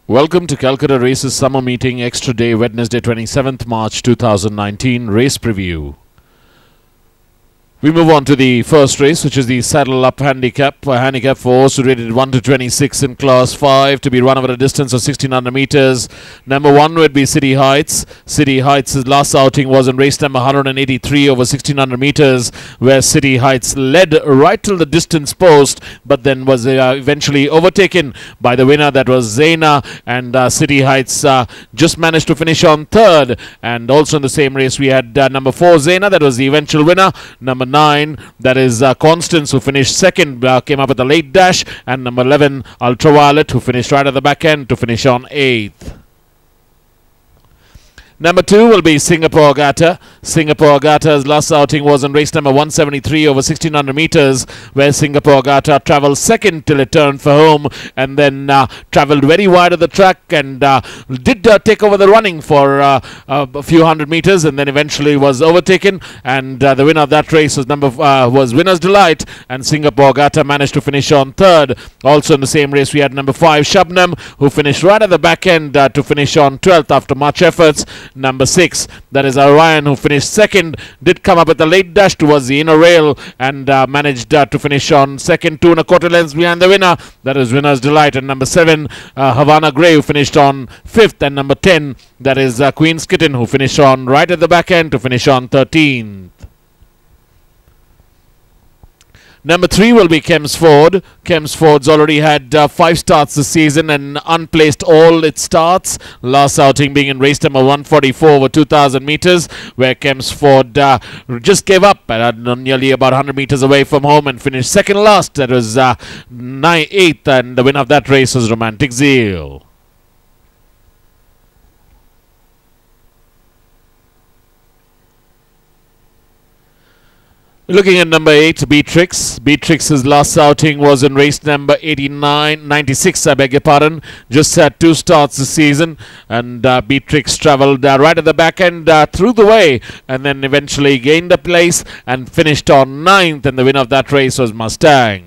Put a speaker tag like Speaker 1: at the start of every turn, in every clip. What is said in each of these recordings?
Speaker 1: Welcome to Calcutta Races Summer Meeting Extra Day, Wednesday 27th March 2019 Race Preview. We move on to the first race, which is the Saddle Up Handicap. A handicap for horse rated 1 to 26 in Class 5 to be run over a distance of 1600 meters. Number 1 would be City Heights. City Heights' last outing was in race number 183 over 1600 meters, where City Heights led right till the distance post, but then was eventually overtaken by the winner, that was Zaina, and City Heights just managed to finish on third. And also in the same race we had number 4 Zaina, that was the eventual winner. Number 9, that is Constance, who finished second, came up with a late dash, and number 11 Ultraviolet, who finished right at the back end to finish on 8th. Number 2 will be Singapore Gata. Singapore Gata's last outing was in race number 173 over 1600 meters, where Singapore Gata travelled second till it turned for home, and then travelled very wide of the track and did take over the running for a few hundred meters, and then eventually was overtaken. And the winner of that race was Winner's Delight, and Singapore Gata managed to finish on third. Also in the same race we had number 5 Shabnam, who finished right at the back end to finish on 12th after much efforts. Number 6, that is Orion, who finished second, did come up with a late dash towards the inner rail and managed to finish on second, 2 1/4 lengths behind the winner, that is Winner's Delight. And number 7, Havana Grey, who finished on 5th, and number 10, that is Queen's Kitten, who finished on right at the back end to finish on 13th. Number 3 will be Kemsford. Kemsford's already had 5 starts this season and unplaced all its starts. Last outing being in race number 144 over 2000 meters, where Kemsford just gave up at nearly about 100 meters away from home and finished second last. That was 8th, and the winner of that race was Romantic Zeal. Looking at number 8, Beatrix. Beatrix's last outing was in race number 96, I beg your pardon. Just had 2 starts this season, and Beatrix travelled right at the back end through the way, and then eventually gained a place and finished on 9th, and the winner of that race was Mustang.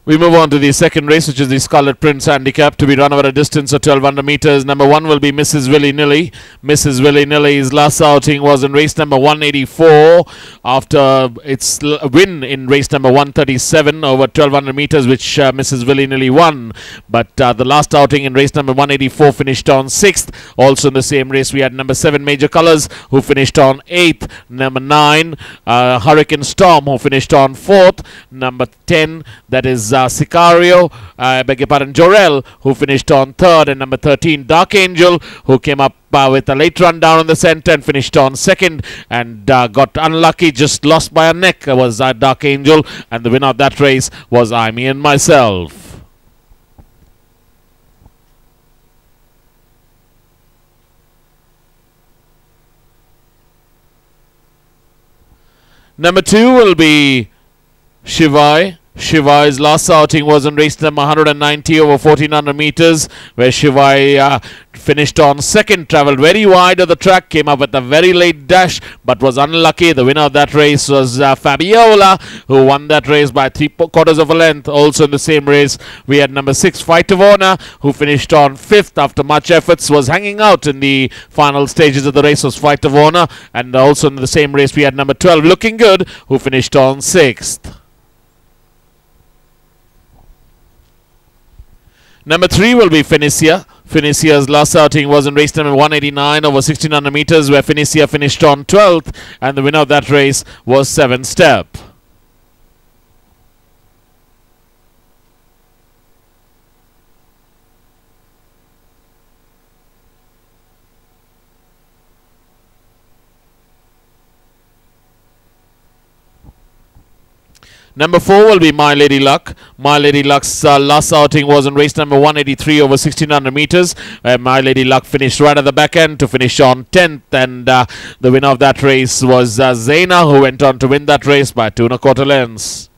Speaker 1: We move on to the second race, which is the Scarlet Prince Handicap to be run over a distance of 1200 meters. Number 1 will be Mrs. Willy-Nilly. Mrs. Willy-Nilly's last outing was in race number 184 after its win in race number 137 over 1200 meters, which Mrs. Willy-Nilly won. But the last outing in race number 184 finished on 6th. Also in the same race we had number 7 Major Colors, who finished on 8th. Number 9 Hurricane Storm, who finished on 4th. Number 10, that is Sicario, I beg your pardon, Jorel, who finished on 3rd, and number 13, Dark Angel, who came up with a late run down in the centre and finished on 2nd, and got unlucky, just lost by a neck, was Dark Angel, and the winner of that race was I, Me and Myself. Number 2 will be Shivai. Shivai's last outing was in race number 190 over 1400 meters, where Shivai finished on 2nd, travelled very wide of the track, came up with a very late dash, but was unlucky. The winner of that race was Fabiola, who won that race by 3/4 of a length. Also in the same race, we had number 6, Fight of Honor, who finished on 5th after much efforts, was hanging out in the final stages of the race, was Fight of Honor. And also in the same race, we had number 12, Looking Good, who finished on 6th. Number 3 will be Phoenicia. Phoenicia's last outing was in race number 189 over 1600 meters, where Phoenicia finished on 12th, and the winner of that race was 7 Step. Number 4 will be My Lady Luck. My Lady Luck's last outing was in race number 183 over 1600 meters, where My Lady Luck finished right at the back end to finish on 10th, and the winner of that race was Zaina, who went on to win that race by 2 1/4 lengths.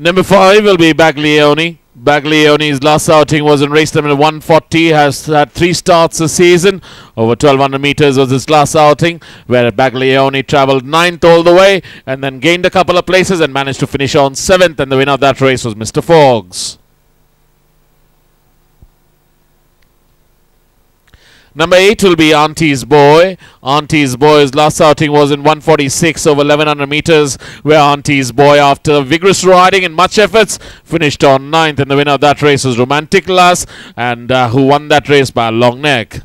Speaker 1: Number 5 will be Baglioni. Baglioni's last outing was in race number 140, has had 3 starts this season. Over 1200 meters was his last outing, where Baglioni travelled 9th all the way and then gained a couple of places and managed to finish on 7th, and the winner of that race was Mr. Fogs. Number 8 will be Auntie's Boy. Auntie's Boy's last outing was in 146 over 1100 meters, where Auntie's Boy, after vigorous riding and much efforts, finished on 9th, and the winner of that race was Romantic Lass, and who won that race by a long neck.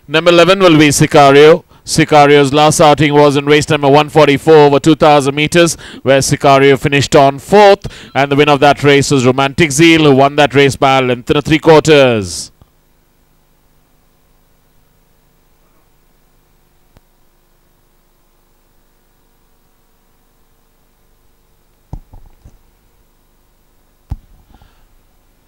Speaker 1: Number 11 will be Sicario. Sicario's last outing was in race number 144 over 2000 meters, where Sicario finished on 4th, and the winner of that race was Romantic Zeal, who won that race by a length and 3/4.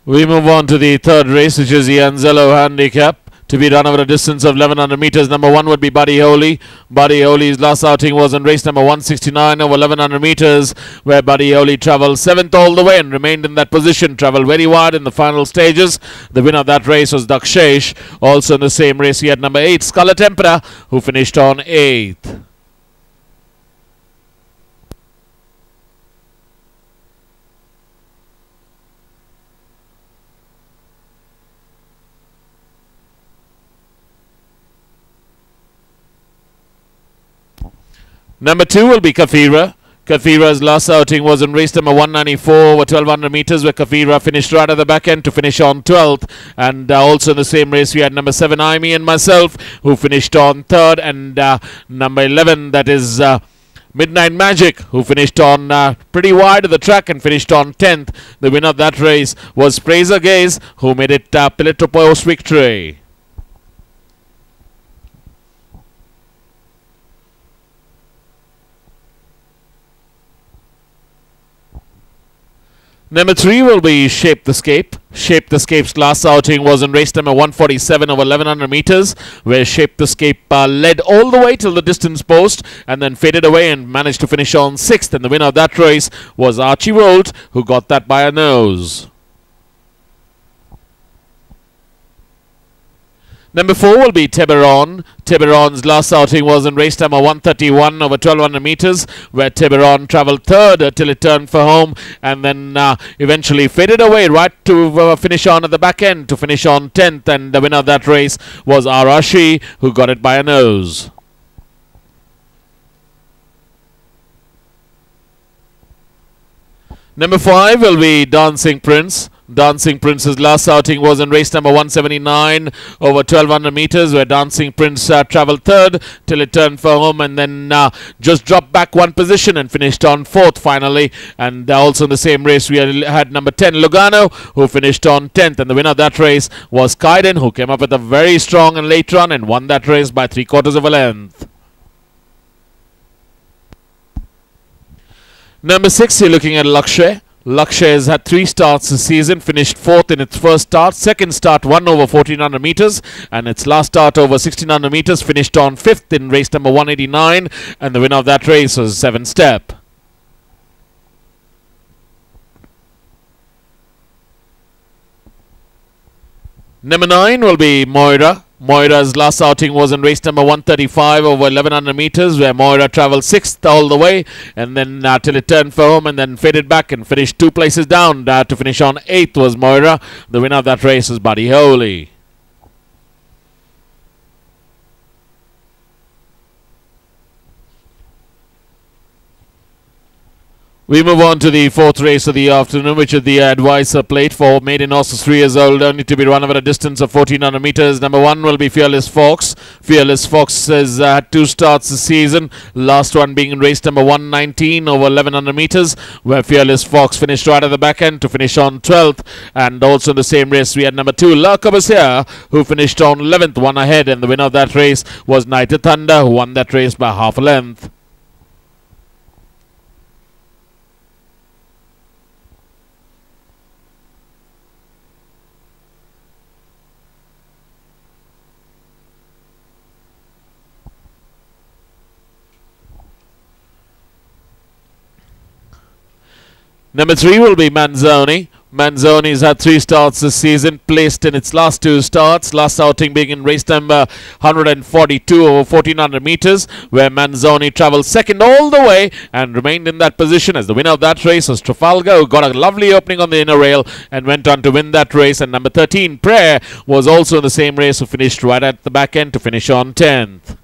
Speaker 1: We move on to the third race, which is the Up Handicap, to be run over a distance of 1100 meters. Number 1 would be Buddy Holly. Buddy Holly's last outing was in race number 169 over 1100 meters, where Buddy Holly travelled 7th all the way and remained in that position, travelled very wide in the final stages. The winner of that race was Dakshesh. Also in the same race, he had number 8, Scarlet, who finished on 8th. Number 2 will be Kafira. Kafira's last outing was in race number 194 over 1200 meters, where Kafira finished right at the back end to finish on 12th. And also in the same race, we had number 7, Aimi and myself, who finished on 3rd, and number 11, that is Midnight Magic, who finished on pretty wide of the track and finished on 10th. The winner of that race was Fraser Gaze, who made it Piletto Post victory. Number 3 will be Shape the Scape. Shape the Scape's last outing was in race number 147 over 1100 meters, where Shape the Scape led all the way till the distance post and then faded away and managed to finish on 6th. And the winner of that race was Archie Wold, who got that by a nose. Number 4 will be Tiburon. Tiburon's last outing was in race number 131 over 1200 meters, where Tiburon travelled 3rd till it turned for home and then eventually faded away right to finish on at the back end to finish on 10th, and the winner of that race was Arashi, who got it by a nose. Number 5 will be Dancing Prince. Dancing Prince's last outing was in race number 179 over 1200 meters, where Dancing Prince travelled 3rd till it turned for home and then just dropped back 1 position and finished on 4th finally. And also in the same race, we had number 10, Lugano, who finished on 10th. And the winner of that race was Kaiden, who came up with a very strong and late run and won that race by 3/4 of a length. Number 6, you're looking at Lakshay. Lakshay has had 3 starts this season, finished 4th in its first start, second start 1 over 1400 meters, and its last start over 1600 meters finished on 5th in race number 189, and the winner of that race was 7 Step. Number 9 will be Moira. Moira's last outing was in race number 135 over 1100 meters, where Moira travelled 6th all the way and then till it turned for home and then faded back and finished 2 places down. To finish on 8th was Moira. The winner of that race was Buddy Holly. We move on to the 4th race of the afternoon, which is the Advisor Plate for maiden horses 3 years old, only to be run over a distance of 1400 meters. Number 1 will be Fearless Fox. Fearless Fox has had 2 starts this season, last one being in race number 119 over 1100 meters, where Fearless Fox finished right at the back end to finish on 12th. And also in the same race, we had number 2, La Cabasea, who finished on 11th, 1 ahead, and the winner of that race was Night of Thunder, who won that race by half a length. Number 3 will be Manzoni. Manzoni's had 3 starts this season, placed in its last 2 starts. Last outing being in race number 142 over 1400 meters, where Manzoni travelled second all the way and remained in that position. As the winner of that race was Trafalgar, who got a lovely opening on the inner rail and went on to win that race. And number 13, Prayer, was also in the same race, who finished right at the back end to finish on 10th.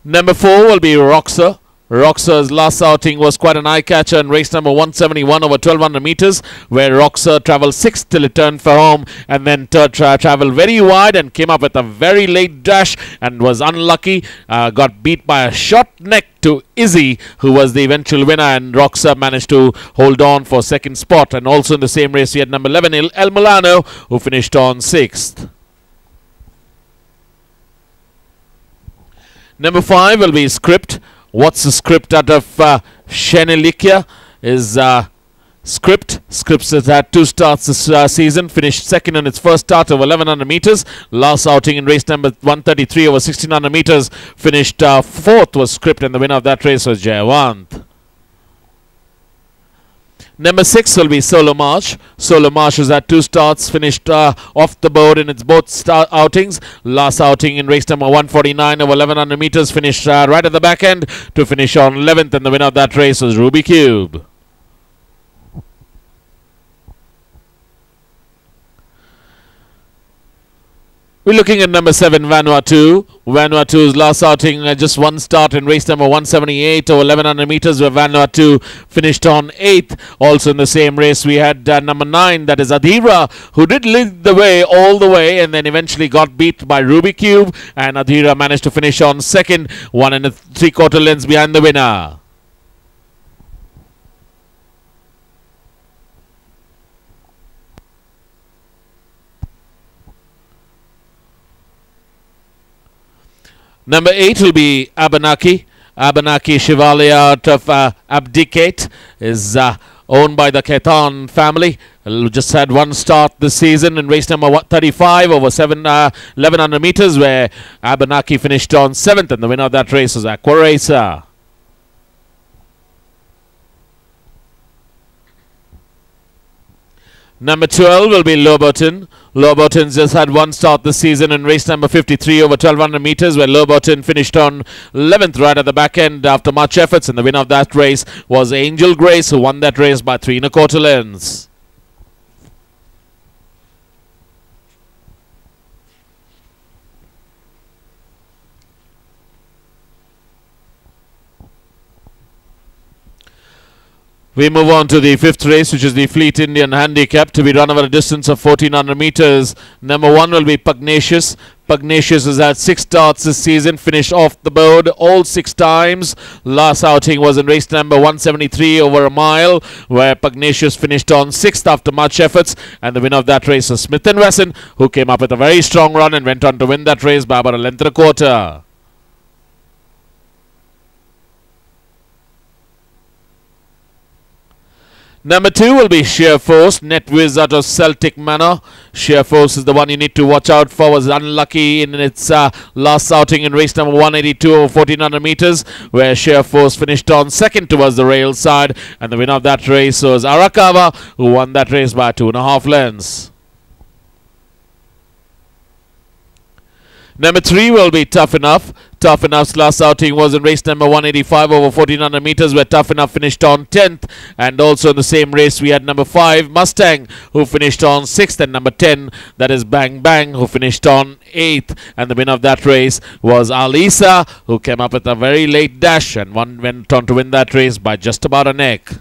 Speaker 1: Number 4 will be Roxa. Roxa's last outing was quite an eye-catcher in race number 171 over 1200 meters, where Roxa travelled 6th till it turned for home, and then travelled very wide and came up with a very late dash and was unlucky. Got beat by a short neck to Izzy, who was the eventual winner, and Roxa managed to hold on for second spot. And also in the same race we had number 11, El Milano, who finished on 6th. Number 5 will be Script. What's the Script out of Shenelikia is Script. Script has had 2 starts this season, finished second in its first start over 1100 meters. Last outing in race number 133 over 1600 meters, finished 4th was Script, and the winner of that race was Jayawant. Number 6 will be Solo March. Solo March has had 2 starts, finished off the board in its both outings. Last outing in race number 149 over 1100 meters, finished right at the back end to finish on 11th, and the winner of that race was Ruby Cube. We're looking at number 7, Vanuatu. Vanuatu's last outing, just 1 start in race number 178 over 1100 meters, where Vanuatu finished on 8th. Also in the same race, we had number 9, that is Adhira, who did lead the way all the way and then eventually got beat by Ruby Cube. And Adhira managed to finish on 2nd, 1 3/4 lengths behind the winner. Number 8 will be Abenaki. Abenaki Shivalya out of Abdicate is owned by the Ketan family. Just had 1 start this season in race number 35 over 1100 meters, where Abenaki finished on 7th, and the winner of that race was Aqua Racer. Number 12 will be Lobotin. Lobotin's just had 1 start this season in race number 53 over 1200 meters, where Lobotin finished on 11th right at the back end after much efforts, and the winner of that race was Angel Grace, who won that race by 3 1/4 lengths. We move on to the 5th race, which is the Fleet Indian Handicap, to be run over a distance of 1400 meters. Number 1 will be Pugnacious. Pugnacious has had 6 starts this season, finished off the board all 6 times. Last outing was in race number 173 over a mile, where Pugnacious finished on 6th after much efforts, and the winner of that race was Smith & Wesson, who came up with a very strong run and went on to win that race by about a length and a quarter. Number 2 will be Sheer Force, Netwiz out of Celtic Manor. Sheer Force is the one you need to watch out for. Was unlucky in its last outing in race number 182 over 1400 meters, where Sheer Force finished on 2nd towards the rail side, and the winner of that race was Arakawa, who won that race by 2 1/2 lengths. Number 3 will be Tough Enough. Tough Enough's last outing was in race number 185 over 1400 meters, where Tough Enough finished on 10th. And also in the same race, we had number 5, Mustang, who finished on 6th, and number 10, that is Bang Bang, who finished on 8th. And the winner of that race was Alisa, who came up with a very late dash and went on to win that race by just about a neck.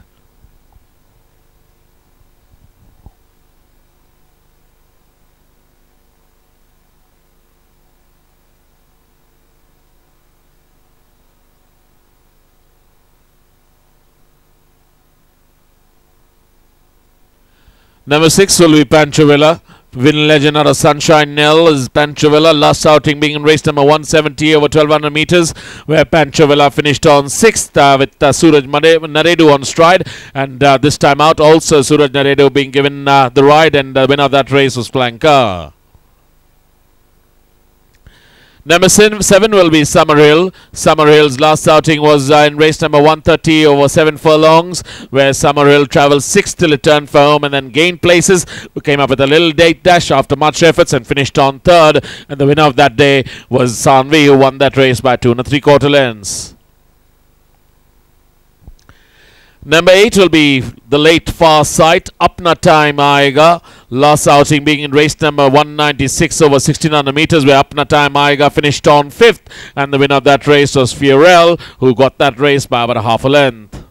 Speaker 1: Number 6 will be Panchovilla. Win legend out of Sunshine Nell is Panchovilla. Last outing being in race number 170 over 1200 meters, where Panchovilla finished on 6th with Suraj Naredu on stride. And this time out also Suraj Naredu being given the ride, and the winner of that race was Flanker. Number 7 will be Summerhill. Summerhill's last outing was in race number 130 over 7 furlongs, where Summerhill travelled 6th till it turned for home and then gained places. We came up with a little date dash after much efforts and finished on 3rd. And the winner of that day was Sanvi, who won that race by 2 3/4 lengths. Number 8 will be the late Far Sight, Apna Time Aayega. Last outing being in race number 196 over 1600 meters, where Apna Time Aayega finished on 5th. And the winner of that race was Fiorel, who got that race by about a half a length.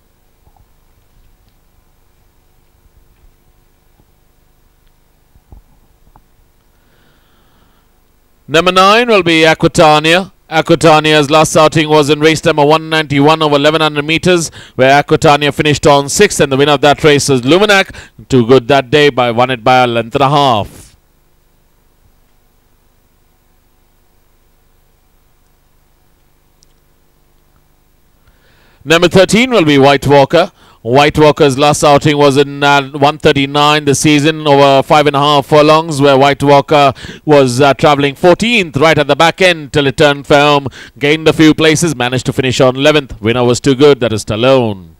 Speaker 1: Number 9 will be Aquitania. Aquitania's last outing was in race number 191 over 1100 meters, where Aquitania finished on 6th, and the winner of that race was Luminac. Too good that day, won it by a length and a half. Number 13 will be White Walker. White Walker's last outing was in 139 this season over 5.5 furlongs, where White Walker was travelling 14th right at the back end till it turned for home, gained a few places, managed to finish on 11th. Winner was Too Good, that is Stallone.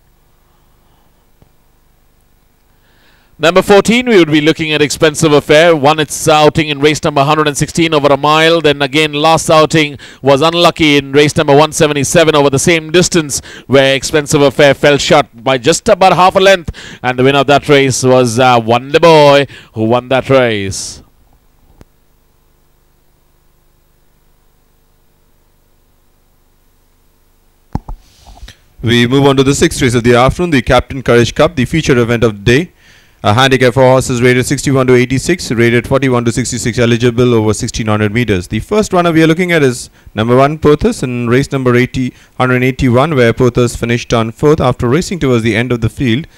Speaker 1: Number 14, we would be looking at Expensive Affair. Won its outing in race number 116 over a mile. Then again, last outing was unlucky in race number 177 over the same distance, where Expensive Affair fell short by just about half a length. And the winner of that race was Wonder Boy, who won that race.
Speaker 2: We move on to the 6th race of the afternoon, the Captain Courage Cup, the featured event of the day. A handicap for horses rated 61 to 86, rated 41 to 66, eligible over 1600 meters. The first runner we are looking at is number 1 Pothos in race number 181, where Pothos finished on 4th after racing towards the end of the field.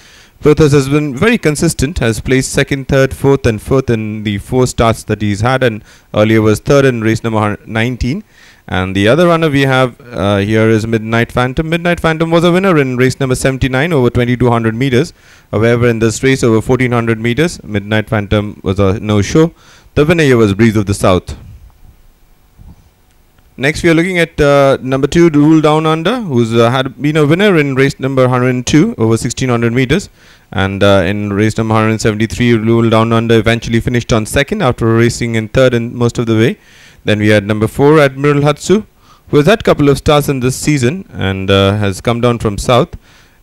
Speaker 2: Pothos has been very consistent, has placed 2nd, 3rd, 4th and 4th in the 4 starts that he's had, and earlier was 3rd in race number 19. And the other runner we have here is Midnight Phantom. Midnight Phantom was a winner in race number 79 over 2200 meters. However, in this race over 1400 meters, Midnight Phantom was a no-show. The winner here was Breeze of the South. Next, we are looking at number 2, Rule Down Under, who's had been a winner in race number 102 over 1600 meters. And in race number 173, Rule Down Under eventually finished on 2nd after racing in 3rd in most of the way. Then we had number 4, Admiral Hatsu, who has had a couple of starts in this season and has come down from south.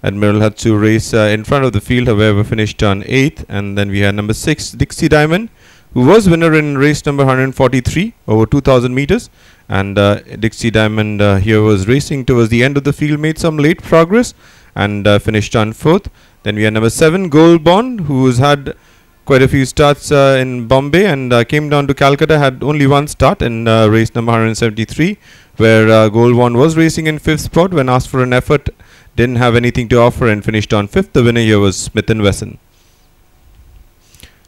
Speaker 2: Admiral Hatsu race in front of the field, however, finished on 8th. And then we had number 6, Dixie Diamond, who was winner in race number 143 over 2000 meters. And Dixie Diamond here was racing towards the end of the field, made some late progress and finished on 4th. Then we had number 7, Gold Bond, who has had quite a few starts in Bombay and came down to Calcutta, had only 1 start in race number 173, where Gold Bond was racing in 5th spot. When asked for an effort, didn't have anything to offer and finished on 5th. The winner here was Smith & Wesson.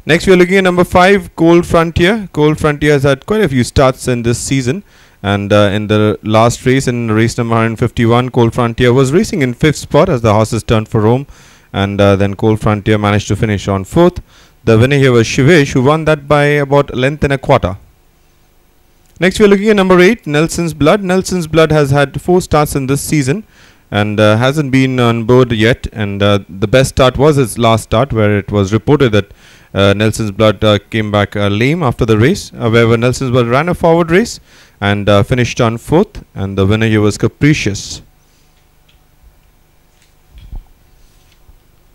Speaker 2: Next we are looking at number 5, Cold Frontier. Cold Frontier has had quite a few starts in this season, and in the last race, in race number 151, Cold Frontier was racing in 5th spot as the horses turned for home, and then Cold Frontier managed to finish on 4th. The winner here was Shivesh, who won that by about a length and a quarter. Next we are looking at number 8, Nelson's Blood. Nelson's Blood has had 4 starts in this season and hasn't been on board yet, and the best start was his last start, where it was reported that Nelson's Blood came back lame after the race. However, Nelson's Blood ran a forward race and finished on 4th, and the winner here was Capricious.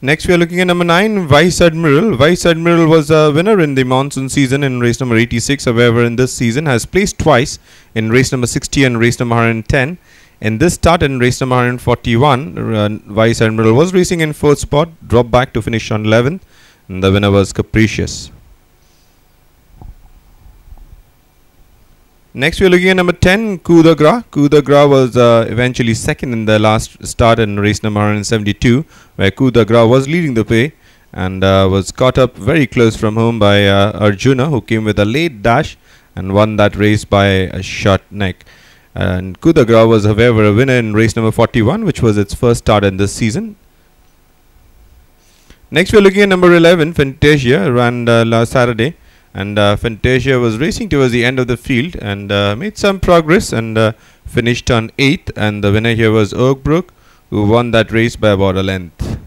Speaker 2: Next we are looking at number 9, Vice Admiral. Vice Admiral was a winner in the monsoon season in race number 86. However, in this season has placed twice in race number 60 and race number 110. In this start in race number 141, Vice Admiral was racing in 4th spot, dropped back to finish on 11th, and the winner was Capricious. Next we are looking at number 10, Coup de Gras. Coup de Gras was eventually 2nd in the last start in race number 172, where Coup de Gras was leading the way and was caught up very close from home by Arjuna, who came with a late dash and won that race by a short neck. And Coup de Gras was, however, a winner in race number 41, which was its first start in this season. Next we are looking at number 11, Fantasia, ran last Saturday. and Fantasia was racing towards the end of the field and made some progress and finished on 8th, and the winner here was Oakbrook, who won that race by about a length.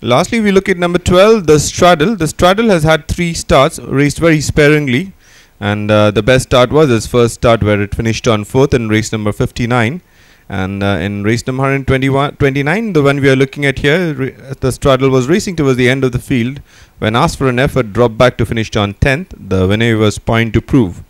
Speaker 2: Lastly, we look at number 12, the Straddle. The Straddle has had 3 starts, raced very sparingly, and the best start was his first start, where it finished on 4th in race number 59. And in race number 129, the one we are looking at here, the Straddle was racing towards the end of the field. When asked for an effort, dropped back to finish on 10th. The winner was Point to Prove.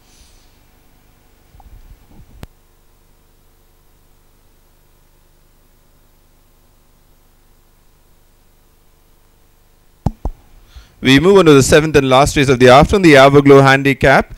Speaker 2: We move on to the 7th and last race of the afternoon, the Everglow Handicap.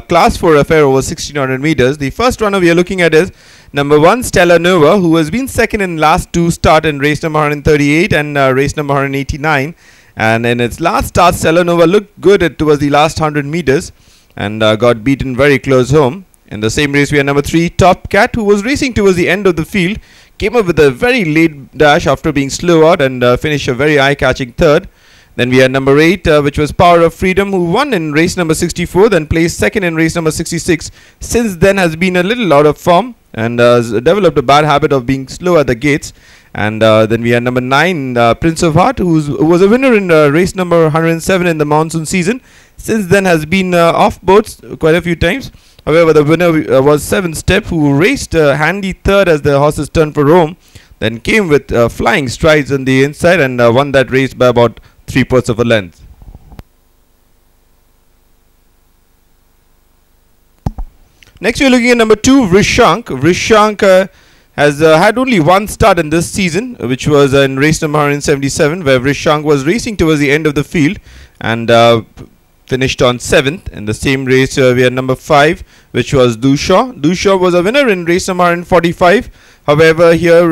Speaker 2: Class 4 affair over 1600 meters. The first runner we are looking at is number 1, Stella Nova, who has been second in last 2 start in race number 138 and race number 189. And in its last start, Stella Nova looked good towards the last 100 meters and got beaten very close home. In the same race, we have number 3, Top Cat, who was racing towards the end of the field, came up with a very late dash after being slow out and finished a very eye-catching 3rd. Then we had number 8, which was Power of Freedom, who won in race number 64, then placed second in race number 66. Since then has been a little out of form and has developed a bad habit of being slow at the gates. And then we had number 9, Prince of Heart, who was a winner in race number 107 in the monsoon season. Since then has been off boats quite a few times. However, the winner was 7 Step, who raced a handy 3rd as the horses turned for home. Then came with flying strides on the inside and won that race by about 3/4 of a length. Next we are looking at number 2, Rishank. Rishank has had only 1 start in this season, which was in race number 177, where Rishank was racing towards the end of the field and finished on 7th. In the same race we had number 5, which was Dushaw. Dushaw was a winner in race number 145. However, here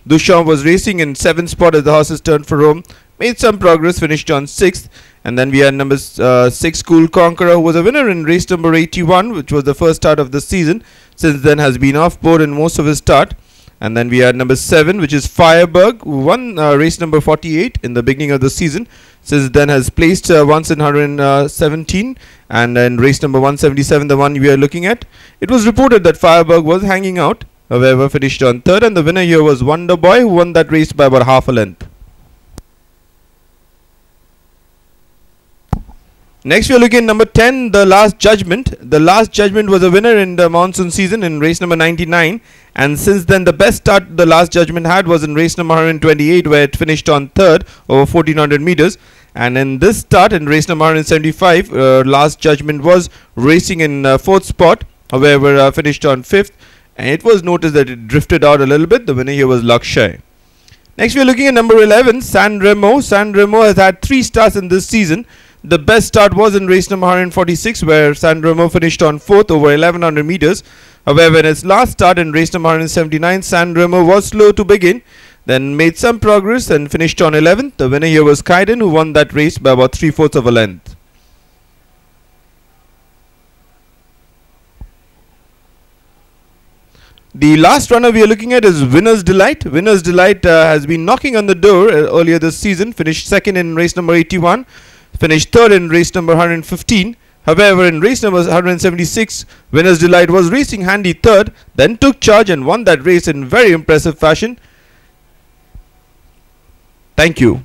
Speaker 2: Dushaw was racing in 7th spot as the horses turned for home, made some progress, finished on 6th. And then we had number 6, Cool Conqueror, who was a winner in race number 81, which was the first start of the season. Since then has been off board in most of his start. And then we had number 7, which is Firebug, who won race number 48 in the beginning of the season. Since then has placed once in 117, and in race number 177, the one we are looking at, it was reported that Firebug was hanging out. However, finished on 3rd, and the winner here was Wonder Boy, who won that race by about half a length. Next we are looking at number 10, The Last Judgment. The Last Judgment was a winner in the monsoon season in race number 99, and since then the best start The Last Judgment had was in race number 128, where it finished on 3rd over 1400 meters. And in this start in race number 175, Last Judgment was racing in 4th spot, however finished on 5th, and it was noticed that it drifted out a little bit. The winner here was Lakshay. Next we are looking at number 11, San Remo. San Remo has had 3 starts in this season. The best start was in race number 146, where San Remo finished on 4th over 1100 meters. However, in its last start in race number 179, San Remo was slow to begin, then made some progress and finished on 11th. The winner here was Kaiden, who won that race by about 3/4 of a length. The last runner we are looking at is Winner's Delight. Winner's Delight has been knocking on the door earlier this season, finished second in race number 81. Finished 3rd in race number 115. However, in race number 176, Winner's Delight was racing handy 3rd, then took charge and won that race in very impressive fashion. Thank you.